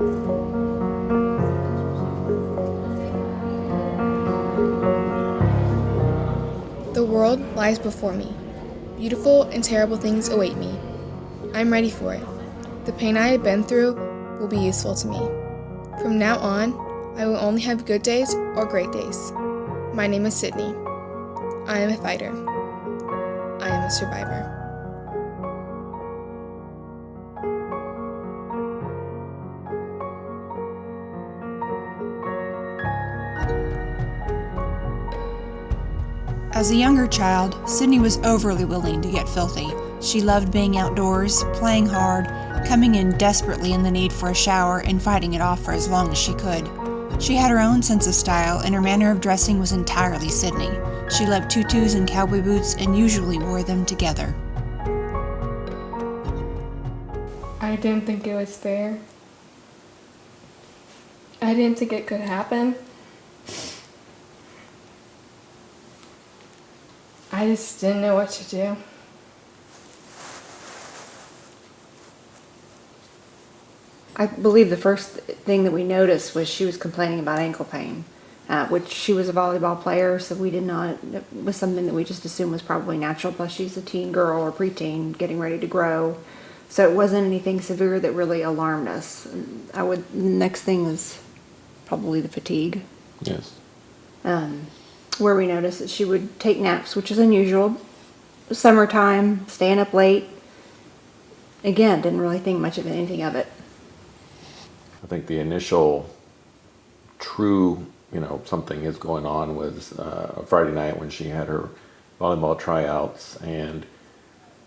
The world lies before me. Beautiful and terrible things await me. I'm ready for it. The pain I have been through will be useful to me. From now on, I will only have good days or great days. My name is Sydney. I am a fighter. I am a survivor. As a younger child, Sydney was overly willing to get filthy. She loved being outdoors, playing hard, coming in desperately in the need for a shower, and fighting it off for as long as she could. She had her own sense of style, and her manner of dressing was entirely Sydney. She loved tutus and cowboy boots and usually wore them together. I didn't think it was fair. I didn't think it could happen. I just didn't know what to do. I believe the first thing that we noticed was she was complaining about ankle pain, which she was a volleyball player, so it was something that we just assumed was probably natural, plus she's a teen girl or preteen getting ready to grow. So it wasn't anything severe that really alarmed us. The next thing was probably the fatigue. Yes. Where we noticed that she would take naps, which is unusual. Summertime, staying up late. Again, didn't really think much of anything of it. I think the initial true, something is going on was a Friday night when she had her volleyball tryouts, and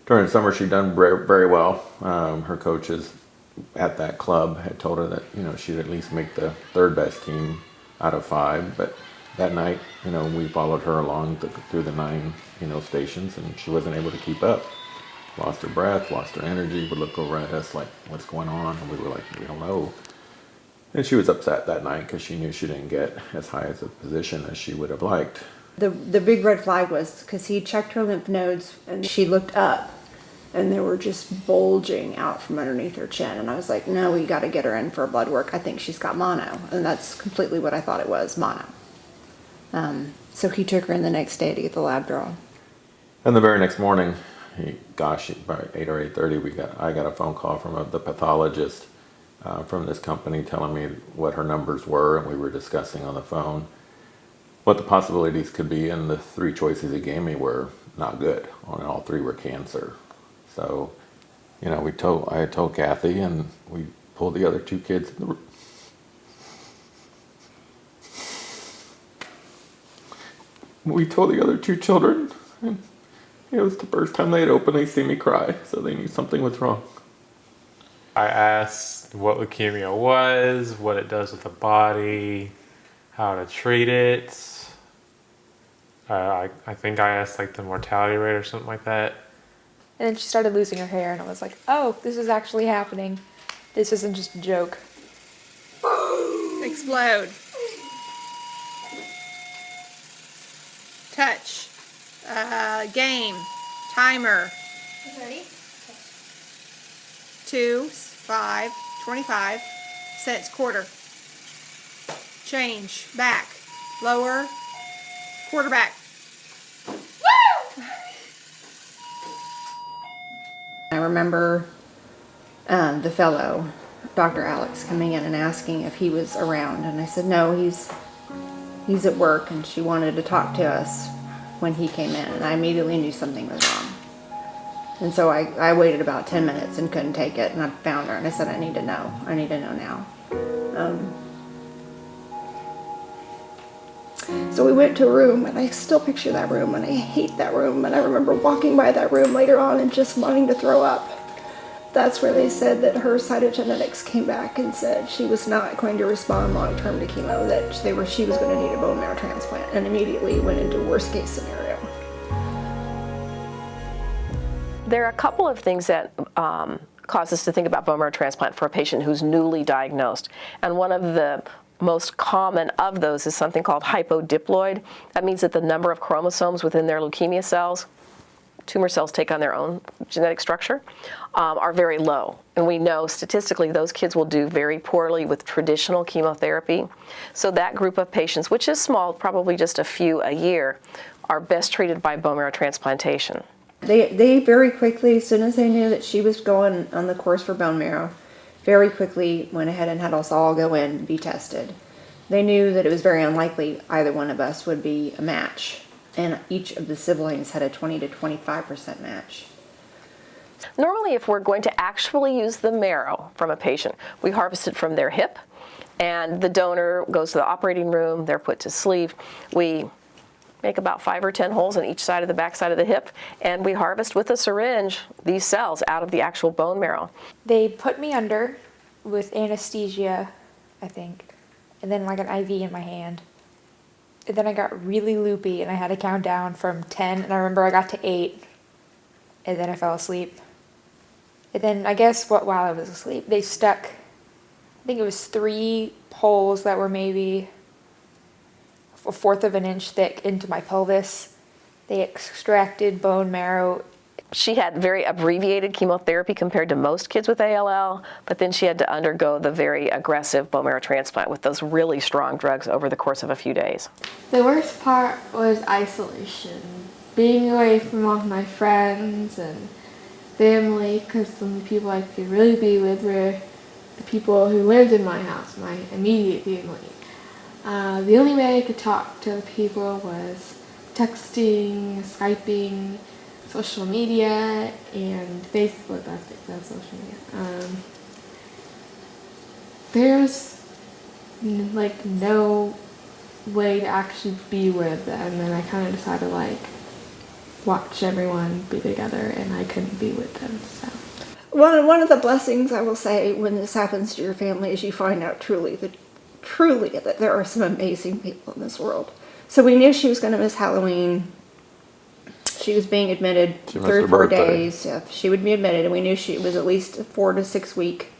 during the summer she'd done very, very well. Her coaches at that club had told her that, she'd at least make the third best team out of 5, but that night, we followed her along through the 9, stations, and she wasn't able to keep up. Lost her breath, lost her energy, would look over at us like, what's going on? And we were like, we don't know. And she was upset that night because she knew she didn't get as high as a position as she would have liked. The big red flag was because he checked her lymph nodes and she looked up and they were just bulging out from underneath her chin. And I was like, no, we got to get her in for a blood work. I think she's got mono. And that's completely what I thought it was, mono. So he took her in the next day to get the lab drawn. And the very next morning, about 8 or 8:30, I got a phone call from the pathologist from this company telling me what her numbers were, and we were discussing on the phone what the possibilities could be, and the 3 choices he gave me were not good. All 3 were cancer. So, I had told Kathy, and we pulled the other 2 kids in the room. We told the other 2 children, and it was the first time they had openly seen me cry, so they knew something was wrong. I asked what leukemia was, what it does with the body, how to treat it. I think I asked the mortality rate or something like that. And then she started losing her hair, and I was like, oh, this is actually happening. This isn't just a joke. Explode. Touch. Game. Timer. Ready? 2, 5, 25. Sets quarter. Change. Back. Lower. Quarterback. I remember the fellow, Dr. Alex, coming in and asking if he was around. And I said, no, he's at work, and she wanted to talk to us when he came in, and I immediately knew something was wrong. And so I waited about 10 minutes and couldn't take it, and I found her and I said, I need to know now. So we went to a room, and I still picture that room, and I hate that room, and I remember walking by that room later on and just wanting to throw up. That's where they said that her cytogenetics came back and said she was not going to respond long-term to chemo, that she was going to need a bone marrow transplant, and immediately went into worst case scenario. There are a couple of things that cause us to think about bone marrow transplant for a patient who's newly diagnosed, and one of the most common of those is something called hypodiploid. That means that the number of chromosomes within their leukemia cells tumor cells take on their own genetic structure, are very low. And we know statistically those kids will do very poorly with traditional chemotherapy. So that group of patients, which is small, probably just a few a year, are best treated by bone marrow transplantation. They very quickly, as soon as they knew that she was going on the course for bone marrow, very quickly went ahead and had us all go in and be tested. They knew that it was very unlikely either one of us would be a match, and each of the siblings had a 20 to 25% match. Normally, if we're going to actually use the marrow from a patient, we harvest it from their hip, and the donor goes to the operating room, they're put to sleep. We make about 5 or 10 holes on each side of the back side of the hip, and we harvest with a syringe these cells out of the actual bone marrow. They put me under with anesthesia, I think, and then like an IV in my hand. And then I got really loopy and I had to count down from 10, and I remember I got to 8, and then I fell asleep. And then I guess while I was asleep, they stuck, I think it was 3 holes that were maybe 1/4 of an inch thick into my pelvis. They extracted bone marrow. She had very abbreviated chemotherapy compared to most kids with ALL, but then she had to undergo the very aggressive bone marrow transplant with those really strong drugs over the course of a few days. The worst part was isolation. Being away from all my friends and family, because the only people I could really be with were the people who lived in my house, my immediate family. The only way I could talk to the people was texting, Skyping, social media, and Facebook. That's social media. There's like no way to actually be with them, and I kind of decided to like watch everyone be together, and I couldn't be with them. So One of the blessings I will say when this happens to your family is you find out truly that there are some amazing people in this world. So we knew she was going to miss Halloween. She was being admitted She missed 3 or her 4 birthday. days. Yeah, she would be admitted, and we knew she was at least a 4 to 6 week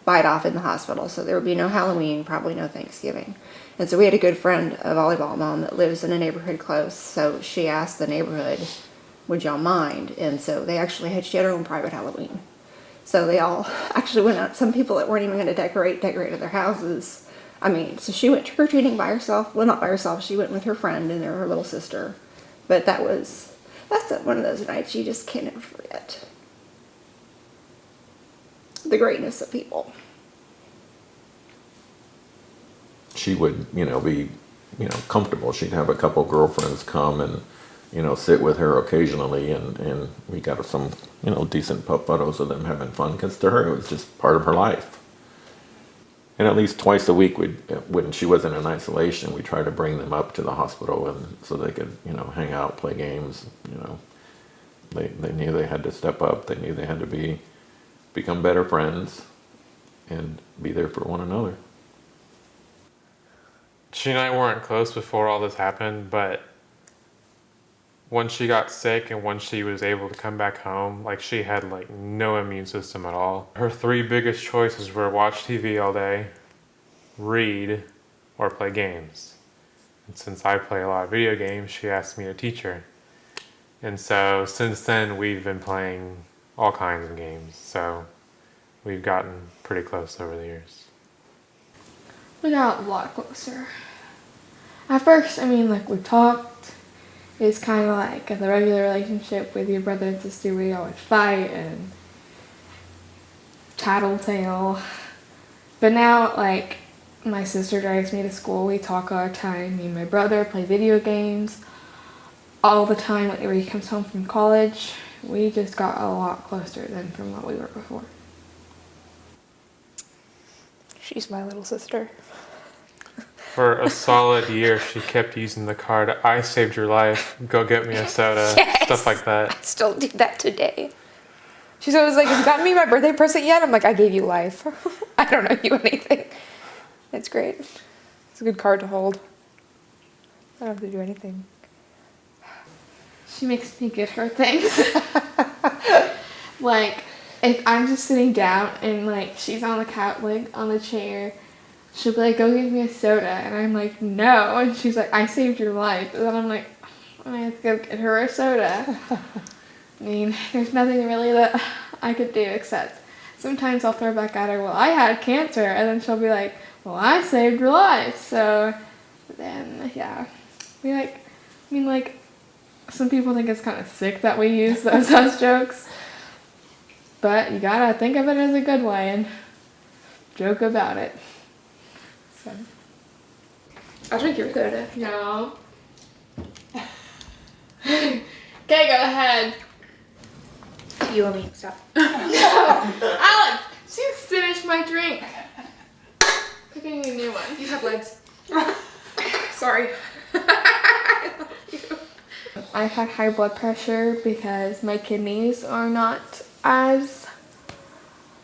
bite off in the hospital. So there would be no Halloween, probably no Thanksgiving. And so we had a good friend, a volleyball mom that lives in a neighborhood close. So she asked the neighborhood, would y'all mind? And so she had her own private Halloween. So they all actually went out. Some people that weren't even going to decorated their houses. I mean, so she went trick-or-treating by herself. Well, not by herself. She went with her friend and her little sister. But that's one of those nights you just can't ever forget. The greatness of people. She would, be, comfortable. She'd have a couple girlfriends come and, sit with her occasionally, and we got some, decent photos of them having fun, because to her it was just part of her life. And at least twice a week, when she wasn't in isolation, we tried to bring them up to the hospital, and so they could, hang out, play games. They knew they had to step up. They knew they had to become better friends, and be there for one another. She and I weren't close before all this happened, but once she got sick and once she was able to come back home, she had no immune system at all. Her 3 biggest choices were watch TV all day, read, or play games. And since I play a lot of video games, she asked me to teach her. And so since then, we've been playing all kinds of games. So we've gotten pretty close over the years. we got a lot closer. At first, we talked. It's kind of like the regular relationship with your brother and sister, where you always fight and tattletale. But now, my sister drives me to school. We talk all the time. Me and my brother play video games all the time. When he comes home from college, we just got a lot closer than from what we were before. She's my little sister. For a solid year, she kept using the card, I saved your life, go get me a soda, Yes! stuff like that. I still do that today. She's always like, have you gotten me my birthday present yet? I'm like, I gave you life. I don't owe you anything. It's great. It's a good card to hold. I don't have to do anything. She makes me get her things. If I'm just sitting down and she's on the couch, on the chair, she'll be like, go give me a soda, and I'm like, no, and she's like, I saved your life, and then I'm like, I have to go get her a soda. I mean, there's nothing really that I could do except sometimes I'll throw back at her, well, I had cancer, and then she'll be like, well, I saved your life. So then, yeah, some people think it's kind of sick that we use those as jokes, but you gotta think of it as a good way and joke about it. So, I'll drink your soda. No. Okay, go ahead. You and me. Stop. Alex, she's finished my drink. Picking a new one. You have legs. Sorry. I've had high blood pressure because my kidneys are not as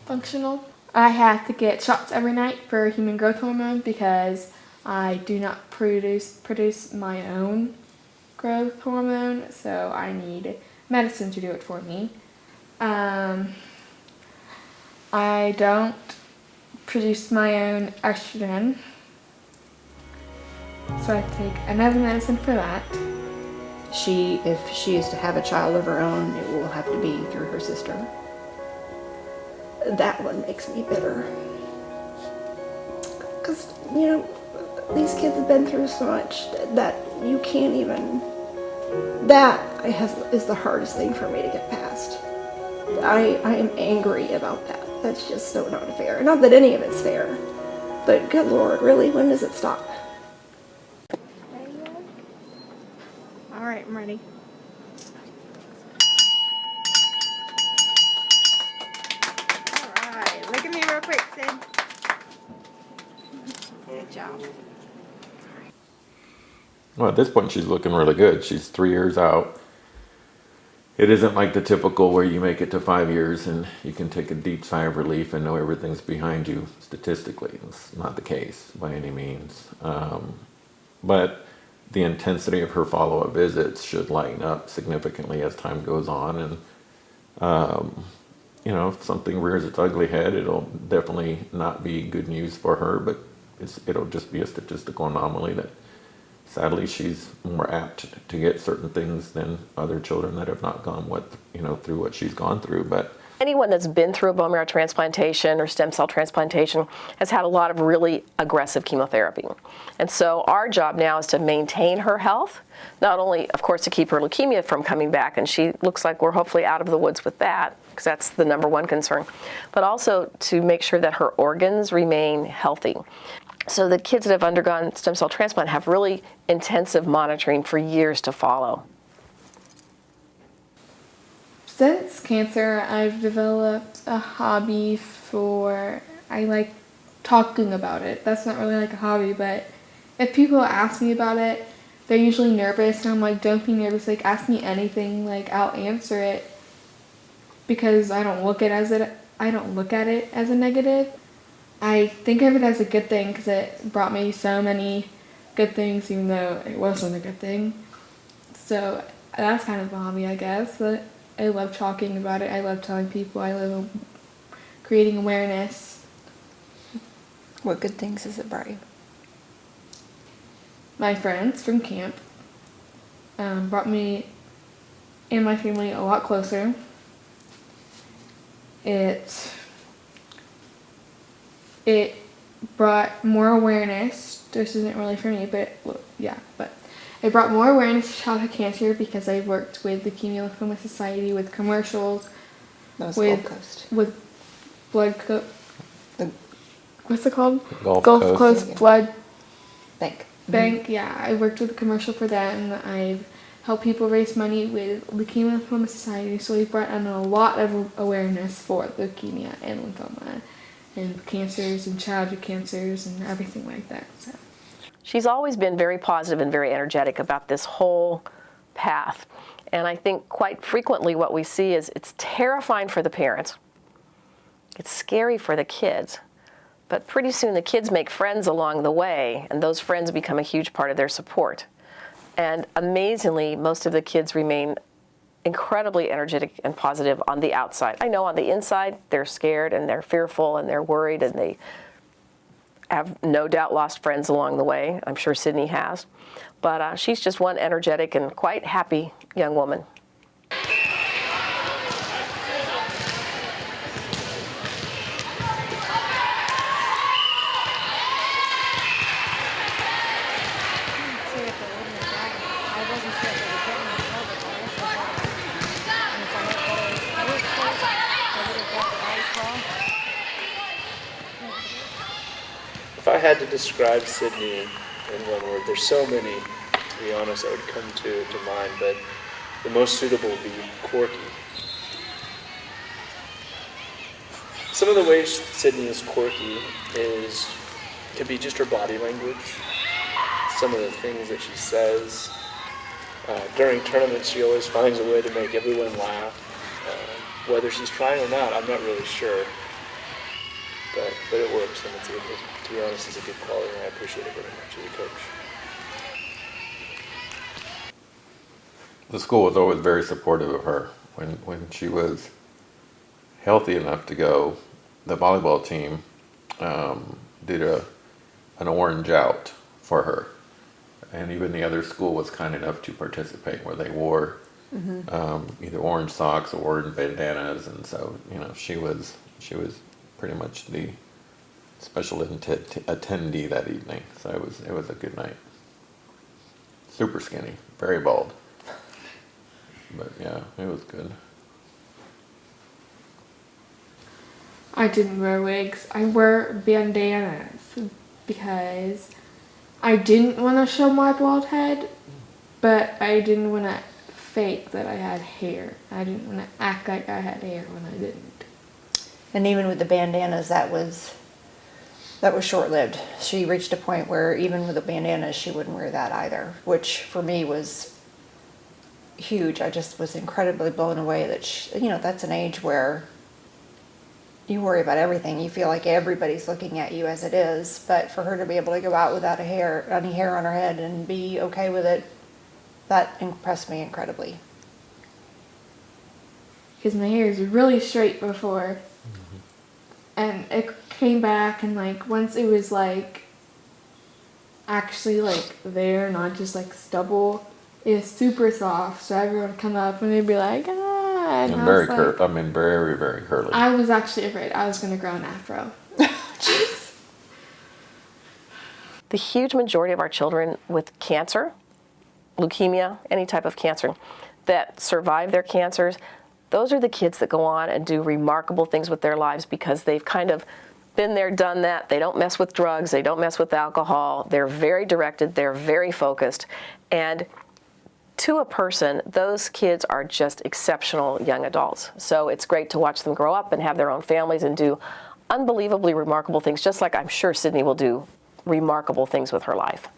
functional. I have to get shots every night for human growth hormone because I do not produce my own growth hormone, so I need medicine to do it for me. I don't produce my own estrogen, so I take another medicine for that. If she is to have a child of her own, it will have to be through her sister. That one makes me bitter. Because, these kids have been through so much that you can't even... is the hardest thing for me to get past. I am angry about that. That's just so not fair. Not that any of it's fair, but good Lord, really, when does it stop? All right, I'm ready. All right, look at me real quick, Sid. Good job. Well, at this point, she's looking really good. She's 3 years out. It isn't like the typical where you make it to 5 years and you can take a deep sigh of relief and know everything's behind you statistically. It's not the case by any means. But the intensity of her follow-up visits should lighten up significantly as time goes on. And, if something rears its ugly head, it'll definitely not be good news for her, but it'll just be a statistical anomaly that sadly she's more apt to get certain things than other children that have not gone through what she's gone through. But anyone that's been through a bone marrow transplantation or stem cell transplantation has had a lot of really aggressive chemotherapy. And so our job now is to maintain her health, not only, of course, to keep her leukemia from coming back, and she looks like we're hopefully out of the woods with that, because that's the number one concern, but also to make sure that her organs remain healthy. So the kids that have undergone stem cell transplant have really intensive monitoring for years to follow. Since cancer, I've developed a hobby I like talking about it. That's not really like a hobby, but if people ask me about it, they're usually nervous, and I'm like, don't be nervous, ask me anything, I'll answer it, because I don't look at it as a negative. I think of it as a good thing because it brought me so many good things, even though it wasn't a good thing. So that's kind of a hobby, I guess. I love talking about it. I love telling people. I love creating awareness. What good things has it brought you? My friends from camp brought me and my family a lot closer. It brought more awareness. This isn't really for me, but it brought more awareness to childhood cancer because I worked with the Acute Lymphoblastic Society, with commercials, That was with Gold Coast. with blood. What's it called? Gulf Coast Blood Bank. Bank. Yeah, I worked with a commercial for that, and I've helped people raise money with Leukemia Lymphoma Society. So we brought in a lot of awareness for leukemia and lymphoma, and cancers and childhood cancers and everything like that. So She's always been very positive and very energetic about this whole path. And I think quite frequently what we see is it's terrifying for the parents. It's scary for the kids. But pretty soon the kids make friends along the way, and those friends become a huge part of their support. And amazingly, most of the kids remain incredibly energetic and positive on the outside. I know on the inside, they're scared and they're fearful and they're worried, and they have no doubt lost friends along the way. I'm sure Sydney has. But she's just one energetic and quite happy young woman. I had to describe Sydney in one word, there's so many, to be honest, that would come to mind, but the most suitable would be quirky. Some of the ways Sydney is quirky could be just her body language, some of the things that she says. During tournaments, she always finds a way to make everyone laugh. Whether she's trying or not, I'm not really sure. But it works, and to be honest, it's a good quality, and I appreciate it very much as a coach. The school was always very supportive of her. When she was healthy enough to go, the volleyball team did an orange out for her. And even the other school was kind enough to participate, where they wore either orange socks or orange bandanas, and so she was pretty much the special attendee that evening. So it was a good night. Super skinny, very bald, but yeah, it was good. I didn't wear wigs. I wore bandanas because I didn't want to show my bald head, but I didn't want to fake that I had hair. I didn't want to act like I had hair when I didn't. And even with the bandanas, that was short-lived. She reached a point where even with the bandanas, she wouldn't wear that either, which for me was huge. I just was incredibly blown away that that's an age where you worry about everything. You feel like everybody's looking at you as it is, but for her to be able to go out without any hair on her head and be okay with it, that impressed me incredibly. Because my hair is really straight before, and it came back, and once it was actually there, not just stubble, it was super soft. So everyone would come up and they'd be like, ah. And very very, very curly. I was actually afraid I was going to grow an afro. Jeez. The huge majority of our children with cancer, leukemia, any type of cancer, that survive their cancers, those are the kids that go on and do remarkable things with their lives because they've kind of been there, done that. They don't mess with drugs. They don't mess with alcohol. They're very directed. They're very focused. And to a person, those kids are just exceptional young adults. So it's great to watch them grow up and have their own families and do unbelievably remarkable things, just like I'm sure Sydney will do remarkable things with her life.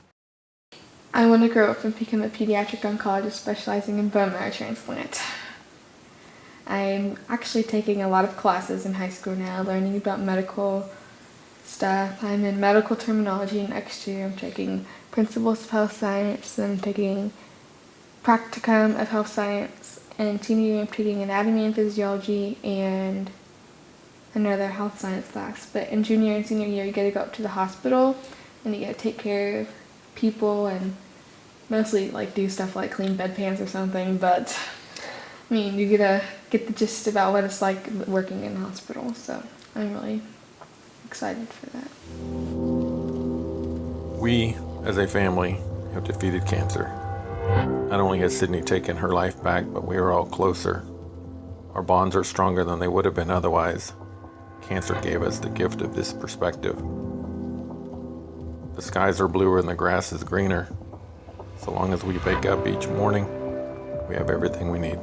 I want to grow up and become a pediatric oncologist specializing in bone marrow transplant. I'm actually taking a lot of classes in high school now, learning about medical stuff. I'm in medical terminology next year. I'm taking principles of health science, and I'm taking practicum of health science, and senior year I'm taking anatomy and physiology and another health science class. But in junior and senior year, you get to go up to the hospital and you get to take care of people and mostly do stuff like clean bedpans or something. But you get to get the gist about what it's like working in a hospital. So I'm really excited for that. We, as a family, have defeated cancer. Not only has Sydney taken her life back, but we are all closer. Our bonds are stronger than they would have been otherwise. Cancer gave us the gift of this perspective. The skies are bluer and the grass is greener. So long as we wake up each morning, we have everything we need.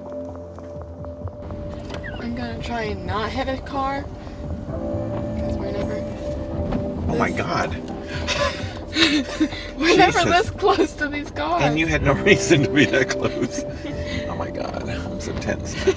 I'm gonna try and not hit a car, because we're never... Oh my God. We're never this close to these cars. And you had no reason to be that close. Oh my God, I'm so tense now.